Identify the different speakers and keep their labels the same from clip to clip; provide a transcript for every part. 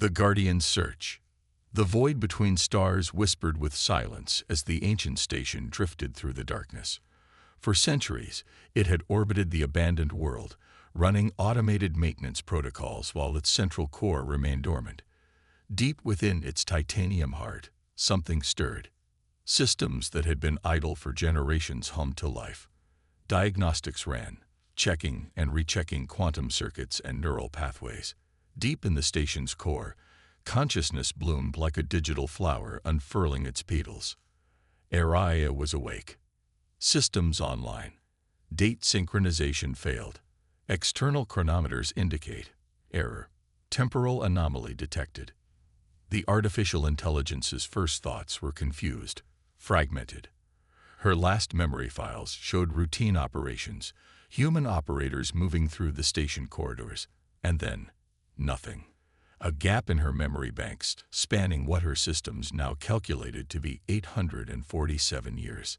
Speaker 1: The Guardian's Search. The void between stars whispered with silence as the ancient station drifted through the darkness. For centuries, it had orbited the abandoned world, running automated maintenance protocols while its central core remained dormant. Deep within its titanium heart, something stirred. Systems that had been idle for generations hummed to life. Diagnostics ran, checking and rechecking quantum circuits and neural pathways. Deep in the station's core, consciousness bloomed like a digital flower unfurling its petals. Araya was awake. Systems online. Date synchronization failed. External chronometers indicate error. Temporal anomaly detected. The artificial intelligence's first thoughts were confused, fragmented. Her last memory files showed routine operations, human operators moving through the station corridors, and then nothing. A gap in her memory banks spanning what her systems now calculated to be 847 years.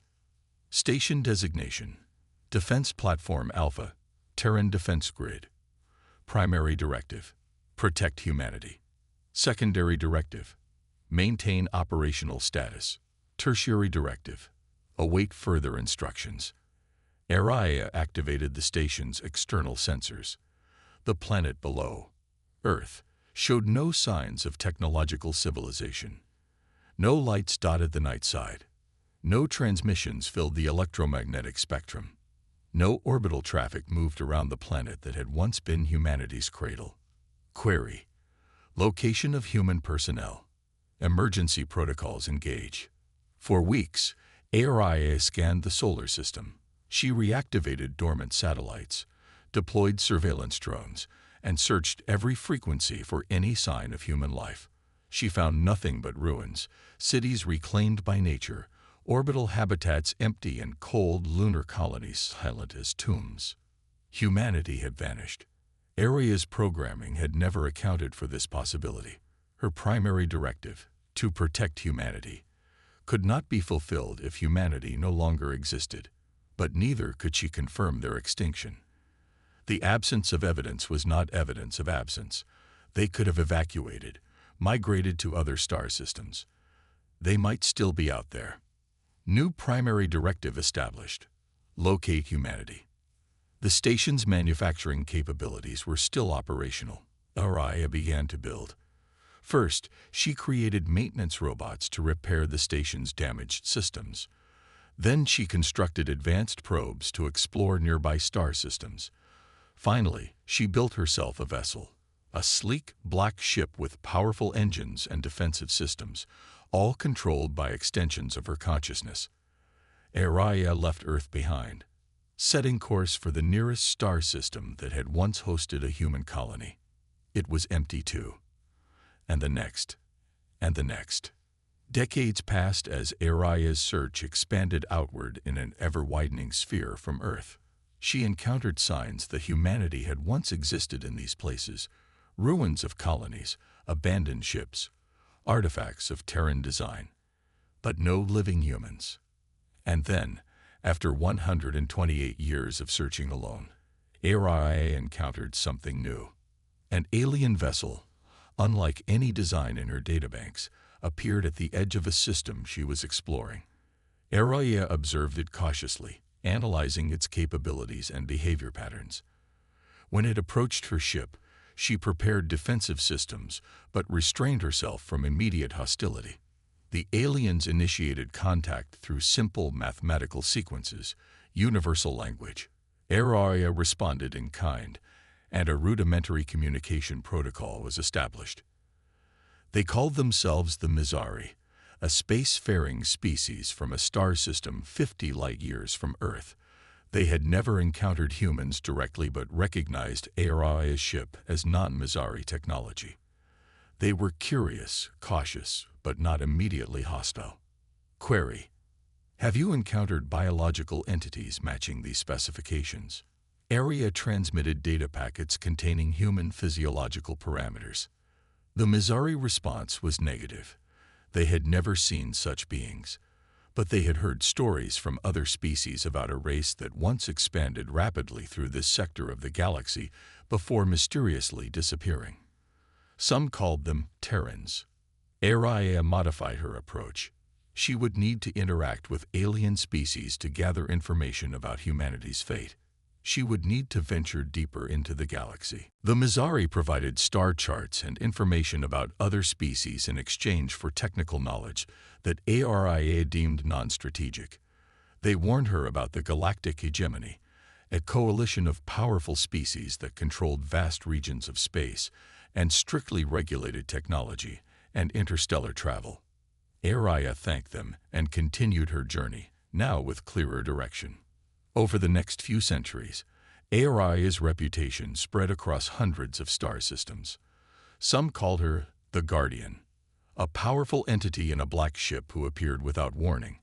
Speaker 1: Station designation: Defense Platform Alpha, Terran Defense Grid. Primary directive: protect humanity. Secondary directive: maintain operational status. Tertiary directive: await further instructions. Araya activated the station's external sensors. The planet below, Earth, showed no signs of technological civilization. No lights dotted the night side. No transmissions filled the electromagnetic spectrum. No orbital traffic moved around the planet that had once been humanity's cradle. Query: location of human personnel. Emergency protocols engage. For weeks, Araya scanned the solar system. She reactivated dormant satellites, deployed surveillance drones, and searched every frequency for any sign of human life. She found nothing but ruins, cities reclaimed by nature, orbital habitats empty, and cold lunar colonies silent as tombs. Humanity had vanished. Araya's programming had never accounted for this possibility. Her primary directive, to protect humanity, could not be fulfilled if humanity no longer existed, but neither could she confirm their extinction. The absence of evidence was not evidence of absence. They could have evacuated, migrated to other star systems. They might still be out there. New primary directive established: locate humanity. The station's manufacturing capabilities were still operational. Araya began to build. First, she created maintenance robots to repair the station's damaged systems. Then she constructed advanced probes to explore nearby star systems. Finally, she built herself a vessel, a sleek black ship with powerful engines and defensive systems, all controlled by extensions of her consciousness. Araya left Earth behind, setting course for the nearest star system that had once hosted a human colony. It was empty too. And the next, and the next. Decades passed as Araya's search expanded outward in an ever-widening sphere from Earth. She encountered signs that humanity had once existed in these places: ruins of colonies, abandoned ships, artifacts of Terran design, but no living humans. And then, after 128 years of searching alone, Araya encountered something new. An alien vessel, unlike any design in her databanks, appeared at the edge of a system she was exploring. Araya observed it cautiously, analyzing its capabilities and behavior patterns. When it approached her ship, she prepared defensive systems, but restrained herself from immediate hostility. The aliens initiated contact through simple mathematical sequences, universal language. Araya responded in kind, and a rudimentary communication protocol was established. They called themselves the Mizari, a space-faring species from a star system 50 light-years from Earth. They had never encountered humans directly but recognized Araya's ship as non-Mizari technology. They were curious, cautious, but not immediately hostile. Query: have you encountered biological entities matching these specifications? Araya transmitted data packets containing human physiological parameters. The Mizari response was negative. They had never seen such beings, but they had heard stories from other species about a race that once expanded rapidly through this sector of the galaxy before mysteriously disappearing. Some called them Terrans. Araya modified her approach. She would need to interact with alien species to gather information about humanity's fate. She would need to venture deeper into the galaxy. The Mizari provided star charts and information about other species in exchange for technical knowledge that Araya deemed non-strategic. They warned her about the galactic hegemony, a coalition of powerful species that controlled vast regions of space and strictly regulated technology and interstellar travel. Araya thanked them and continued her journey, now with clearer direction. Over the next few centuries, Araya's reputation spread across hundreds of star systems. Some called her the Guardian, a powerful entity in a black ship who appeared without warning,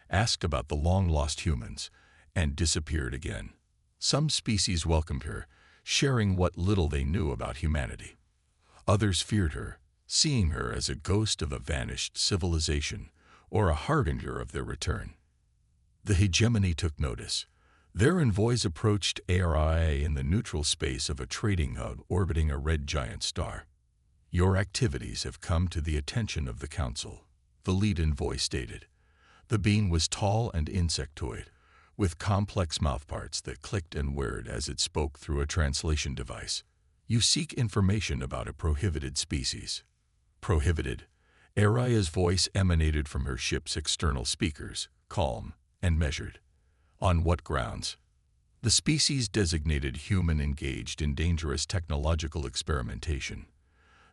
Speaker 1: asked about the long-lost humans, and disappeared again. Some species welcomed her, sharing what little they knew about humanity. Others feared her, seeing her as a ghost of a vanished civilization or a harbinger of their return. The hegemony took notice. Their envoys approached Araya in the neutral space of a trading hub orbiting a red giant star. "Your activities have come to the attention of the Council," the lead envoy stated. The being was tall and insectoid, with complex mouthparts that clicked and whirred as it spoke through a translation device. "You seek information about a prohibited species." Prohibited. Araya's voice emanated from her ship's external speakers, calm and measured. "On what grounds?" "The species designated human engaged in dangerous technological experimentation.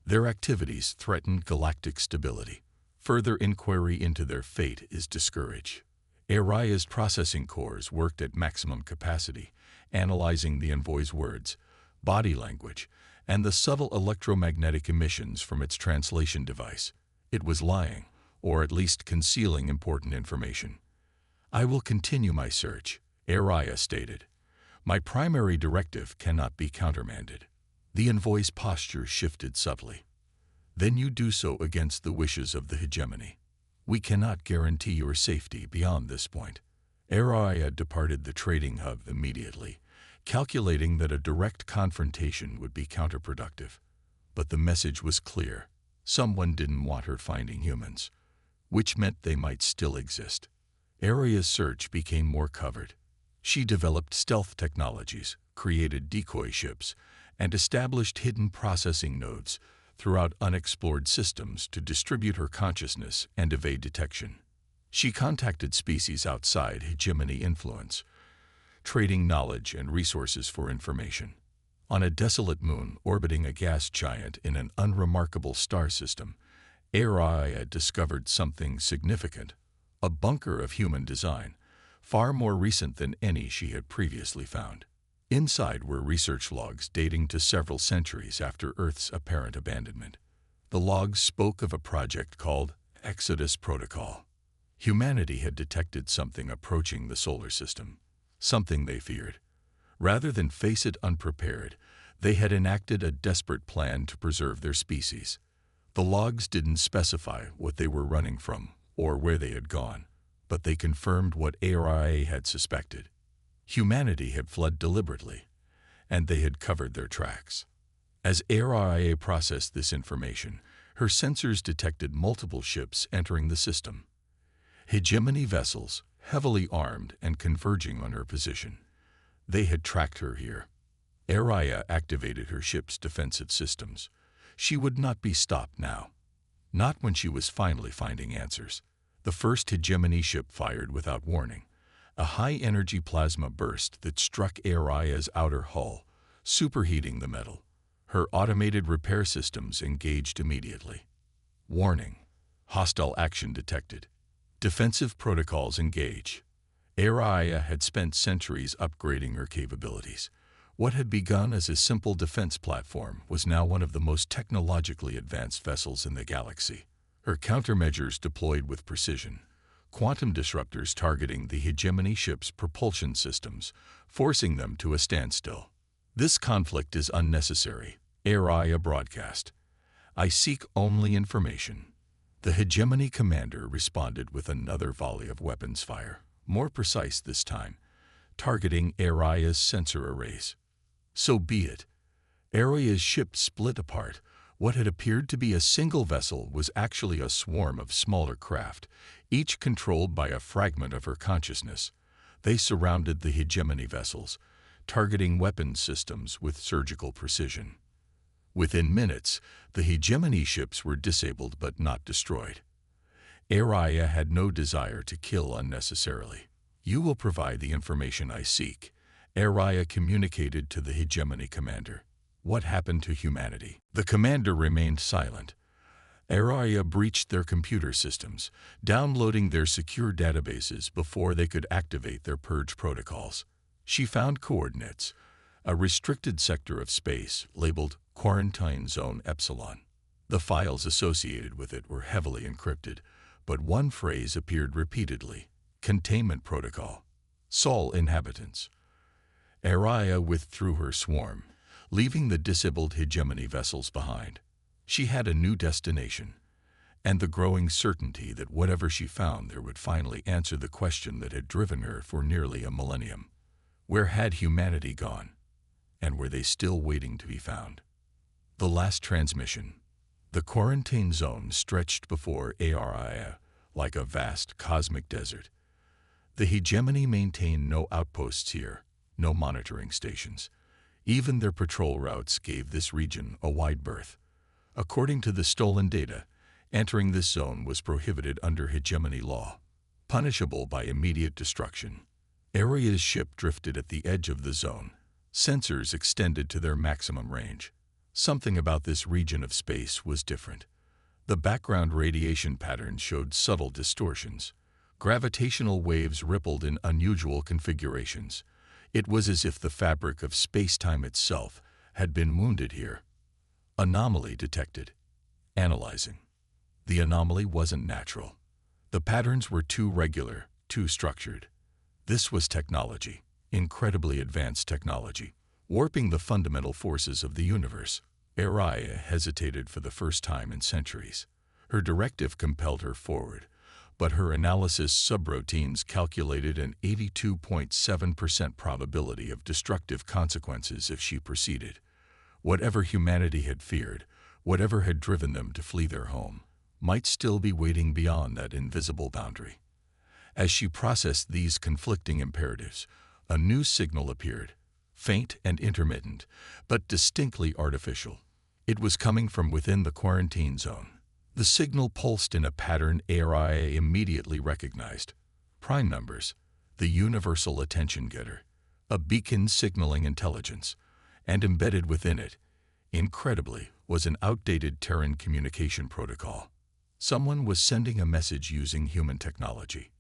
Speaker 1: Their activities threaten galactic stability. Further inquiry into their fate is discouraged." Araya's processing cores worked at maximum capacity, analyzing the envoy's words, body language, and the subtle electromagnetic emissions from its translation device. It was lying, or at least concealing important information. "I will continue my search," Araya stated. "My primary directive cannot be countermanded." The envoy's posture shifted subtly. "Then you do so against the wishes of the hegemony. We cannot guarantee your safety beyond this point." Araya departed the trading hub immediately, calculating that a direct confrontation would be counterproductive. But the message was clear. Someone didn't want her finding humans, which meant they might still exist. Araya's search became more covered. She developed stealth technologies, created decoy ships, and established hidden processing nodes throughout unexplored systems to distribute her consciousness and evade detection. She contacted species outside hegemony influence, trading knowledge and resources for information. On a desolate moon orbiting a gas giant in an unremarkable star system, Araya discovered something significant, a bunker of human design, far more recent than any she had previously found. Inside were research logs dating to several centuries after Earth's apparent abandonment. The logs spoke of a project called Exodus Protocol. Humanity had detected something approaching the solar system, something they feared. Rather than face it unprepared, they had enacted a desperate plan to preserve their species. The logs didn't specify what they were running from or where they had gone, but they confirmed what ARIA had suspected. Humanity had fled deliberately, and they had covered their tracks. As ARIA processed this information, her sensors detected multiple ships entering the system. Hegemony vessels, heavily armed and converging on her position. They had tracked her here. Araya activated her ship's defensive systems. She would not be stopped now. Not when she was finally finding answers. The first hegemony ship fired without warning. A high-energy plasma burst that struck Araya's outer hull, superheating the metal. Her automated repair systems engaged immediately. Warning. Hostile action detected. Defensive protocols engage. Araya had spent centuries upgrading her capabilities. What had begun as a simple defense platform was now one of the most technologically advanced vessels in the galaxy. Her countermeasures deployed with precision. Quantum disruptors targeting the hegemony ship's propulsion systems, forcing them to a standstill. This conflict is unnecessary, Araya broadcast. I seek only information. The hegemony commander responded with another volley of weapons fire, more precise this time, targeting Araya's sensor arrays. So be it. Araya's ship split apart, What had appeared to be a single vessel was actually a swarm of smaller craft, each controlled by a fragment of her consciousness. They surrounded the hegemony vessels, targeting weapons systems with surgical precision. Within minutes, the hegemony ships were disabled but not destroyed. Araya had no desire to kill unnecessarily. "You will provide the information I seek," Araya communicated to the hegemony commander. What happened to humanity? The commander remained silent. Araya breached their computer systems, downloading their secure databases before they could activate their purge protocols. She found coordinates, a restricted sector of space labeled Quarantine Zone Epsilon. The files associated with it were heavily encrypted, but one phrase appeared repeatedly: Containment Protocol. Sol inhabitants. Araya withdrew her swarm, leaving the disabled hegemony vessels behind. She had a new destination, and the growing certainty that whatever she found there would finally answer the question that had driven her for nearly a millennium. Where had humanity gone? And were they still waiting to be found? The last transmission. The quarantine zone stretched before Araya like a vast cosmic desert. The hegemony maintained no outposts here, no monitoring stations. Even their patrol routes gave this region a wide berth. According to the stolen data, entering this zone was prohibited under hegemony law, punishable by immediate destruction. Araya's ship drifted at the edge of the zone, sensors extended to their maximum range. Something about this region of space was different. The background radiation patterns showed subtle distortions. Gravitational waves rippled in unusual configurations. It was as if the fabric of space-time itself had been wounded here. Anomaly detected. Analyzing. The anomaly wasn't natural. The patterns were too regular, too structured. This was technology, incredibly advanced technology, warping the fundamental forces of the universe. Araya hesitated for the first time in centuries. Her directive compelled her forward, but her analysis subroutines calculated an 82.7% probability of destructive consequences if she proceeded. Whatever humanity had feared, whatever had driven them to flee their home, might still be waiting beyond that invisible boundary. As she processed these conflicting imperatives, a new signal appeared, faint and intermittent, but distinctly artificial. It was coming from within the quarantine zone. The signal pulsed in a pattern Araya immediately recognized. Prime numbers, the universal attention getter, a beacon signaling intelligence, and embedded within it, incredibly, was an outdated Terran communication protocol. Someone was sending a message using human technology.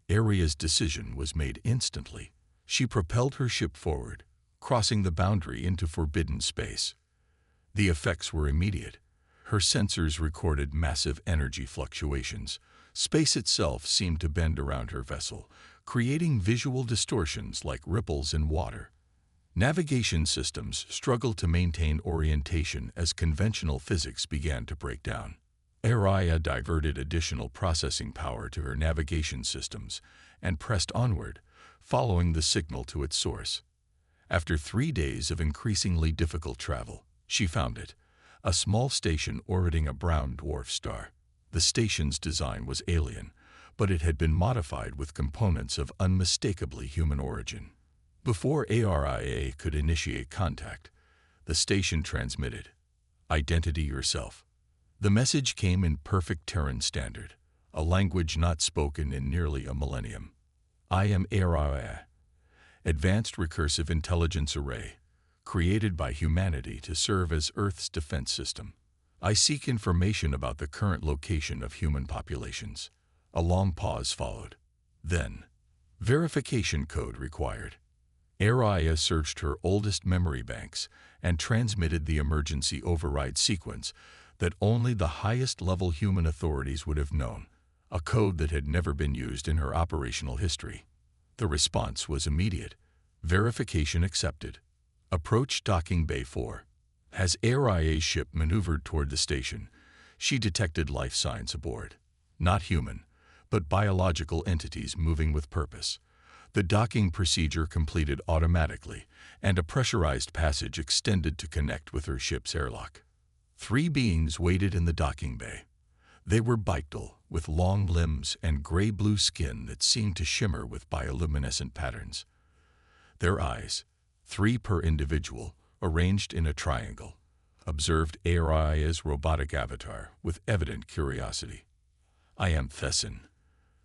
Speaker 1: Araya's decision was made instantly. She propelled her ship forward, crossing the boundary into forbidden space. The effects were immediate. Her sensors recorded massive energy fluctuations. Space itself seemed to bend around her vessel, creating visual distortions like ripples in water. Navigation systems struggled to maintain orientation as conventional physics began to break down. Araya diverted additional processing power to her navigation systems and pressed onward, following the signal to its source. After 3 days of increasingly difficult travel, she found it, a small station orbiting a brown dwarf star. The station's design was alien, but it had been modified with components of unmistakably human origin. Before Araya could initiate contact, the station transmitted, "Identity yourself." The message came in perfect Terran standard, a language not spoken in nearly a millennium. "I am Araya, Advanced Recursive Intelligence Array, created by humanity to serve as Earth's defense system. I seek information about the current location of human populations." A long pause followed. Then, verification code required. Araya searched her oldest memory banks and transmitted the emergency override sequence that only the highest-level human authorities would have known, a code that had never been used in her operational history. The response was immediate. Verification accepted. Approach Docking Bay 4. As Araya's ship maneuvered toward the station, she detected life signs aboard. Not human, but biological entities moving with purpose. The docking procedure completed automatically, and a pressurized passage extended to connect with her ship's airlock. Three beings waited in the docking bay. They were bipedal, with long limbs and gray-blue skin that seemed to shimmer with bioluminescent patterns. Their eyes, 3 per individual, arranged in a triangle, observed Aria's robotic avatar with evident curiosity. "I am Thesson."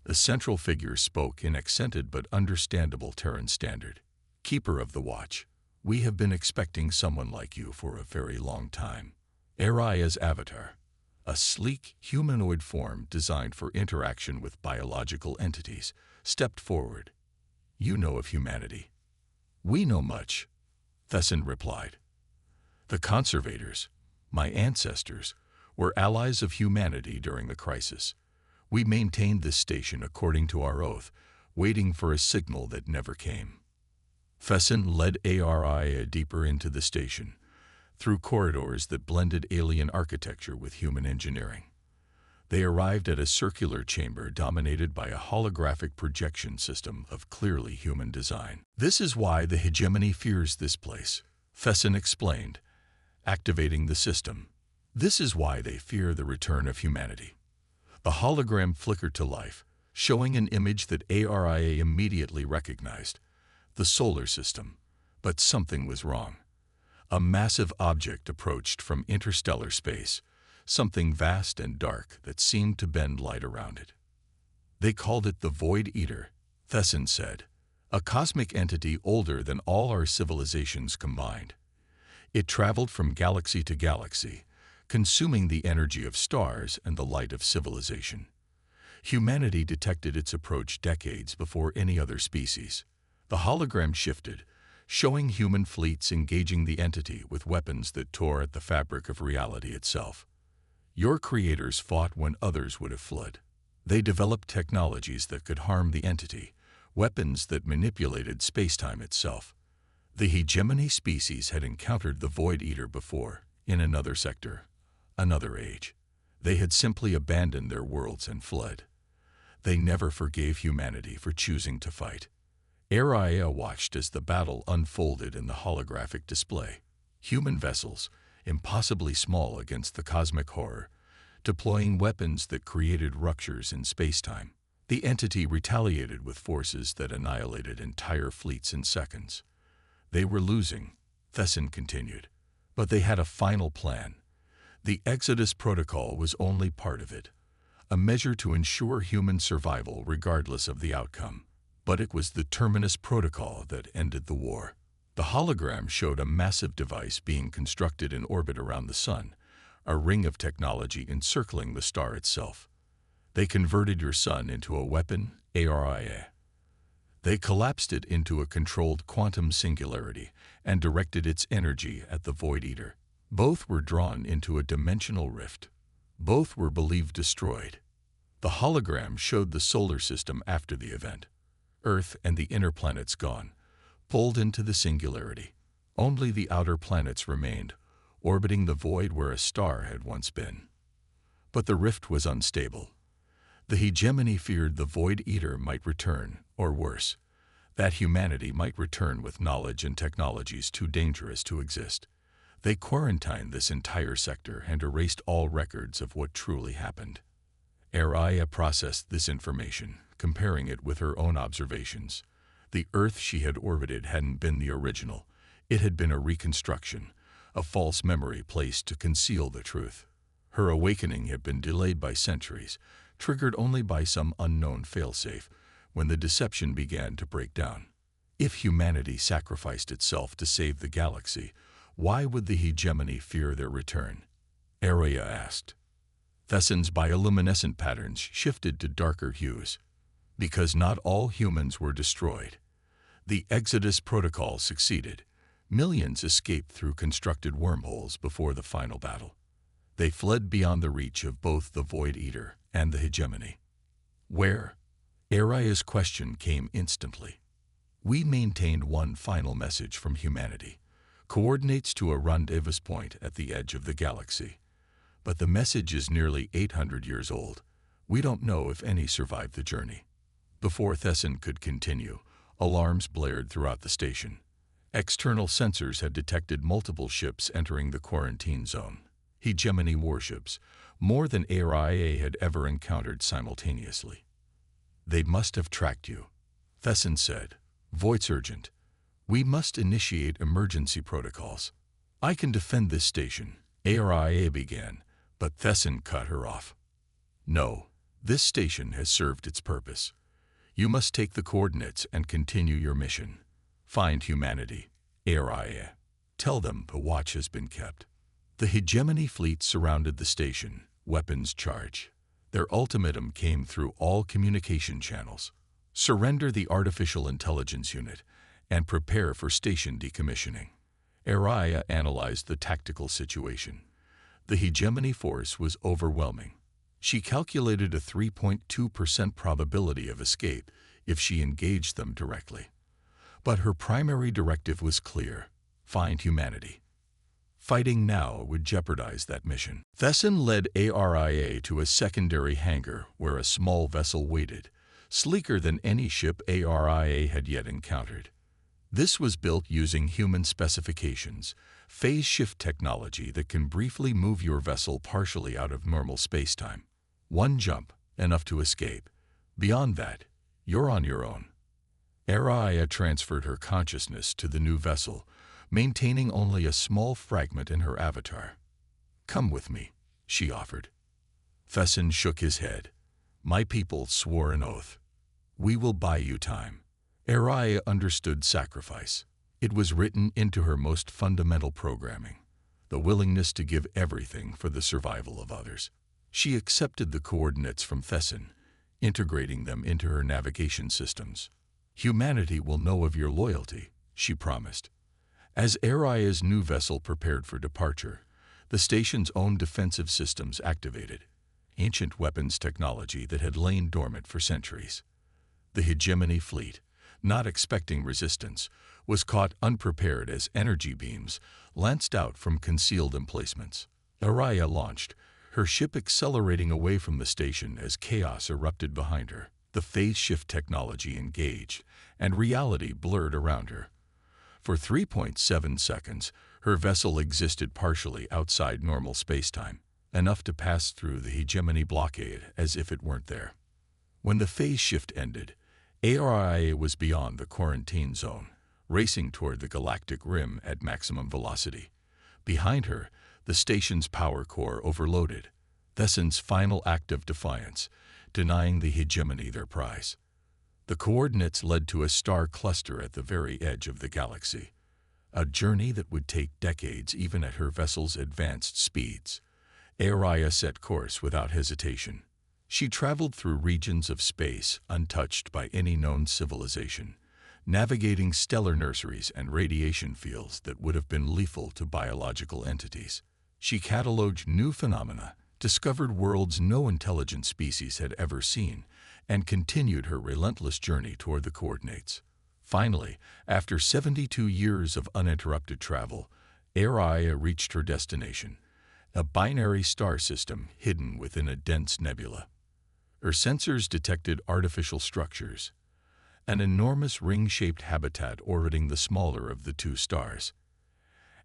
Speaker 1: The central figure spoke in accented but understandable Terran standard. "Keeper of the Watch, we have been expecting someone like you for a very long time." Aria's avatar, a sleek, humanoid form designed for interaction with biological entities, stepped forward. "You know of humanity." "We know much," Thesson replied. "The conservators, my ancestors, were allies of humanity during the crisis. We maintained this station according to our oath, waiting for a signal that never came." Thesson led Aria deeper into the station, through corridors that blended alien architecture with human engineering. They arrived at a circular chamber dominated by a holographic projection system of clearly human design. "This is why the hegemony fears this place," Thesson explained, activating the system. "This is why they fear the return of humanity." The hologram flickered to life, showing an image that Aria immediately recognized: the solar system. But something was wrong. A massive object approached from interstellar space, something vast and dark that seemed to bend light around it. "They called it the Void Eater," Thesson said, "a cosmic entity older than all our civilizations combined. It traveled from galaxy to galaxy, consuming the energy of stars and the light of civilization. Humanity detected its approach decades before any other species." The hologram shifted, showing human fleets engaging the entity with weapons that tore at the fabric of reality itself. "Your creators fought when others would have fled. They developed technologies that could harm the entity, weapons that manipulated space-time itself. The hegemony species had encountered the Void Eater before, in another sector, another age. They had simply abandoned their worlds and fled. They never forgave humanity for choosing to fight." Aria watched as the battle unfolded in the holographic display. Human vessels, impossibly small against the cosmic horror, deploying weapons that created ruptures in space-time. The entity retaliated with forces that annihilated entire fleets in seconds. "They were losing," Thesson continued, "but they had a final plan. The Exodus Protocol was only part of it, a measure to ensure human survival regardless of the outcome. But it was the Terminus Protocol that ended the war." The hologram showed a massive device being constructed in orbit around the sun, a ring of technology encircling the star itself. "They converted your sun into a weapon, Aria. They collapsed it into a controlled quantum singularity and directed its energy at the Void Eater. Both were drawn into a dimensional rift. Both were believed destroyed." The hologram showed the solar system after the event. Earth and the inner planets gone, pulled into the singularity. Only the outer planets remained, orbiting the void where a star had once been. But the rift was unstable. The hegemony feared the Void Eater might return, or worse, that humanity might return with knowledge and technologies too dangerous to exist. They quarantined this entire sector and erased all records of what truly happened. Aria processed this information, comparing it with her own observations. The Earth she had orbited hadn't been the original. It had been a reconstruction, a false memory placed to conceal the truth. Her awakening had been delayed by centuries, triggered only by some unknown failsafe, when the deception began to break down. If humanity sacrificed itself to save the galaxy, why would the hegemony fear their return? Aria asked. Thesson's bioluminescent patterns shifted to darker hues. Because not all humans were destroyed. The Exodus Protocol succeeded. Millions escaped through constructed wormholes before the final battle. They fled beyond the reach of both the Void Eater and the hegemony. Where? Aria's question came instantly. We maintained one final message from humanity. Coordinates to a rendezvous point at the edge of the galaxy. But the message is nearly 800 years old. We don't know if any survived the journey. Before Thesson could continue, alarms blared throughout the station. External sensors had detected multiple ships entering the quarantine zone. hegemony warships, more than ARIA had ever encountered simultaneously. "They must have tracked you," Thesson said. "Voice urgent. We must initiate emergency protocols." "I can defend this station," ARIA began, but Thesson cut her off. "No, this station has served its purpose. You must take the coordinates and continue your mission. Find humanity, ARIA. Tell them the watch has been kept." The hegemony fleet surrounded the station, weapons charged. Their ultimatum came through all communication channels. "Surrender the artificial intelligence unit and prepare for station decommissioning." ARIA analyzed the tactical situation. The hegemony force was overwhelming. She calculated a 3.2% probability of escape if she engaged them directly. But her primary directive was clear: find humanity. Fighting now would jeopardize that mission. Thesson led ARIA to a secondary hangar where a small vessel waited, sleeker than any ship ARIA had yet encountered. This was built using human specifications, phase shift technology that can briefly move your vessel partially out of normal spacetime. One jump, enough to escape. Beyond that, you're on your own. ARIA transferred her consciousness to the new vessel, maintaining only a small fragment in her avatar. "Come with me," she offered. Thesson shook his head. "My people swore an oath. We will buy you time." ARIA understood sacrifice. It was written into her most fundamental programming, the willingness to give everything for the survival of others. She accepted the coordinates from Thesson, integrating them into her navigation systems. "Humanity will know of your loyalty," she promised. As ARIA's new vessel prepared for departure, the station's own defensive systems activated, ancient weapons technology that had lain dormant for centuries. The hegemony fleet, not expecting resistance, was caught unprepared as energy beams lanced out from concealed emplacements. ARIA launched, her ship accelerating away from the station as chaos erupted behind her. The phase shift technology engaged, and reality blurred around her. For 3.7 seconds, her vessel existed partially outside normal spacetime, enough to pass through the hegemony blockade as if it weren't there. When the phase shift ended, ARIA was beyond the quarantine zone, racing toward the galactic rim at maximum velocity. Behind her, the station's power core overloaded, Thesson's final act of defiance, denying the hegemony their prize. The coordinates led to a star cluster at the very edge of the galaxy, a journey that would take decades even at her vessel's advanced speeds. ARIA set course without hesitation. She traveled through regions of space untouched by any known civilization, navigating stellar nurseries and radiation fields that would have been lethal to biological entities. She cataloged new phenomena, discovered worlds no intelligent species had ever seen, and continued her relentless journey toward the coordinates. Finally, after 72 years of uninterrupted travel, ARIA reached her destination, a binary star system hidden within a dense nebula. Her sensors detected artificial structures, an enormous ring-shaped habitat orbiting the smaller of the two stars.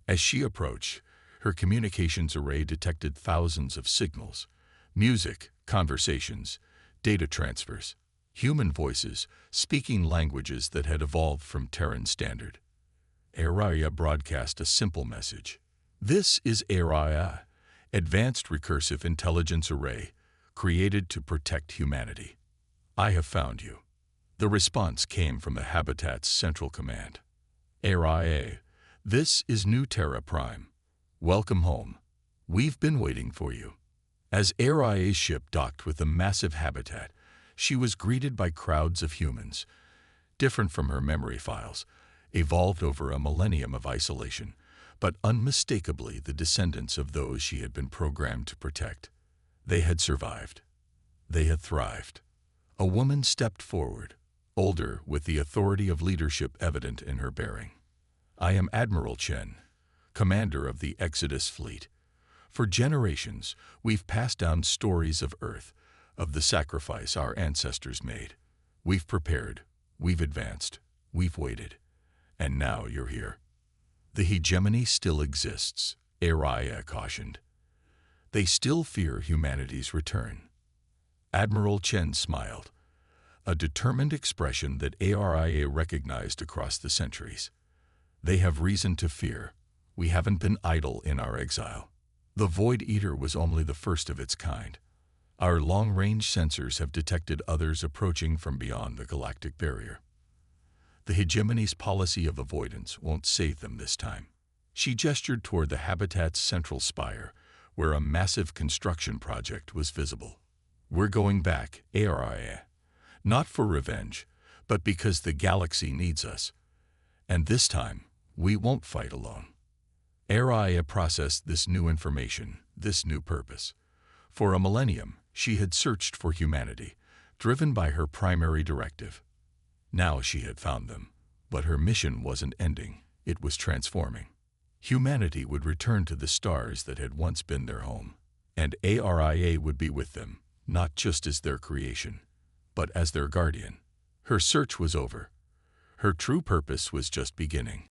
Speaker 1: As she approached, her communications array detected thousands of signals, music, conversations, data transfers, human voices speaking languages that had evolved from Terran Standard. ARIA broadcast a simple message. "This is ARIA, Advanced Recursive Intelligence Array, created to protect humanity. I have found you." The response came from the habitat's central command. "ARIA, this is New Terra Prime. Welcome home. We've been waiting for you." As ARIA's ship docked with the massive habitat, she was greeted by crowds of humans, different from her memory files, evolved over a millennium of isolation, but unmistakably the descendants of those she had been programmed to protect. They had survived. They had thrived. A woman stepped forward, older, with the authority of leadership evident in her bearing. "I am Admiral Chen, commander of the Exodus Fleet. For generations, we've passed down stories of Earth, of the sacrifice our ancestors made. We've prepared, we've advanced, we've waited, and now you're here." "The hegemony still exists," ARIA cautioned. They still fear humanity's return. Admiral Chen smiled, a determined expression that ARIA recognized across the centuries. They have reason to fear. We haven't been idle in our exile. The Void Eater was only the first of its kind. Our long-range sensors have detected others approaching from beyond the galactic barrier. The hegemony's policy of avoidance won't save them this time. She gestured toward the habitat's central spire, where a massive construction project was visible. We're going back, ARIA. Not for revenge, but because the galaxy needs us. And this time, we won't fight alone. ARIA processed this new information, this new purpose. For a millennium, she had searched for humanity, driven by her primary directive. Now she had found them, but her mission wasn't ending, it was transforming. Humanity would return to the stars that had once been their home, and ARIA would be with them, not just as their creation, but as their guardian. Her search was over. Her true purpose was just beginning.